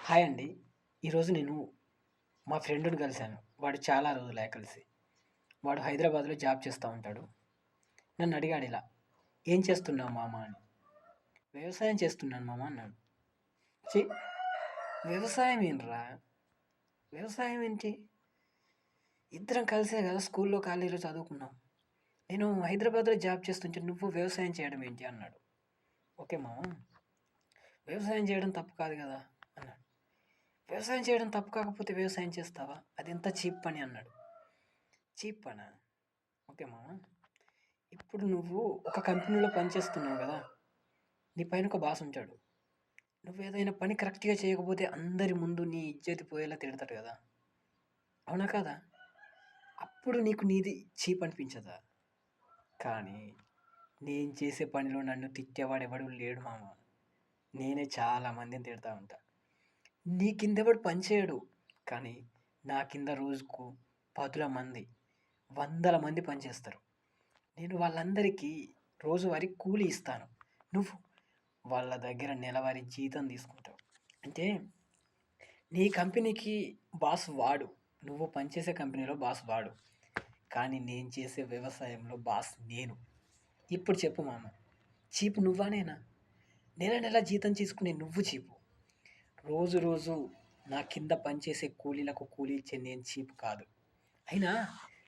Hi అండి. ఈరోజు నేను మా ఫ్రెండ్‌ని కలిసాను. వాడు చాలా రోజులయ్యా కలిసి. వాడు హైదరాబాద్‌లో జాబ్ చేస్తా ఉంటాడు. నన్నడిగాడిలా, "ఏం చేస్తున్నావు మామ" అని. "వ్యవసాయం చేస్తున్నాను మామ" అన్నాడు. ఛీ! వ్యవసాయం ఏంట్రా? వ్యవసాయం ఏంటి? ఇద్దరం కలిసే కదా స్కూల్‌లో, కాలేజీలో చదువుకున్నాం. నేను హైదరాబాద్‌లో జాబ్ చేస్తుంటే నువ్వు వ్యవసాయం చేయడం ఏంటి అన్నాడు. "ఓకే మామ, వ్యవసాయం చేయడం తప్పు కాదు కదా" అన్నాడు. "వ్యవసాయం చేయడం తప్పు కాకపోతే వ్యవసాయం చేస్తావా? అదెంత చీప్ పని" అన్నాడు. చీప్ పనా? ఓకే మామ. ఇప్పుడు నువ్వు ఒక కంపెనీలో పని చేస్తున్నావు కదా! నీ పైన ఒక బాస్ ఉంటాడు. నువ్వేదైనా పని కరెక్ట్‌గా చేయకపోతే అందరి ముందు నీ ఇజ్జత్ పోయేలా తిడతాడు కదా! అవునా కాదా? అప్పుడు నీకు నీది చీప్ అనిపించదా? కానీ నేను చేసే పనిలో నన్ను తిట్టేవాడెవడు లేడు మామ. నేనే చాలా మందిని తిడతా ఉంటా. నీ కిందెవడు పని చేయడు. కానీ నా కింద రోజుకు పదుల మంది, వందల మంది పనిచేస్తారు. నేను వాళ్ళందరికీ రోజువారీ కూలి ఇస్తాను. నువ్వు వాళ్ళ దగ్గర నెలవారీ జీతం తీసుకుంటావు. అంటే నీ కంపెనీకి బాస్ వాడు. నువ్వు పనిచేసే కంపెనీలో బాస్ వాడు. కానీ నేను చేసే వ్యవసాయంలో బాస్ నేను. ఇప్పుడు చెప్పు మామ, చీపు నువ్వా నేనా? నెల నెల జీతం తీసుకునే నువ్వు చీపు. రోజు రోజు నా కింద పనిచేసే కూలీలకు కూలీ ఇచ్చే నేను చీప్ కాదు. అయినా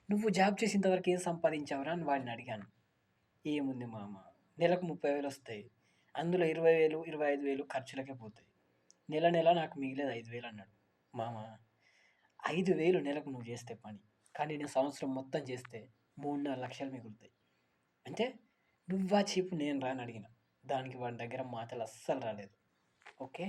నువ్వు జాబ్ చేసేంత వరకు ఏం సంపాదించావురా అని వాడిని అడిగాను. ఏముంది మామ, నెలకు 30,000 వస్తాయి. అందులో 20,000, 25,000 ఖర్చులకే పోతాయి. నెల నెల నాకు మిగిలేది 5,000 అన్నాడు. మామ, 5,000 నెలకు నువ్వు చేస్తే పని. కానీ నేను సంవత్సరం మొత్తం చేస్తే 3,4 లక్షలు మిగులుతాయి. అంటే నువ్వా చీపు నేను రా అని అడిగిన. దానికి వాడి దగ్గర మాటలు అస్సలు రాలేదు. ఓకే.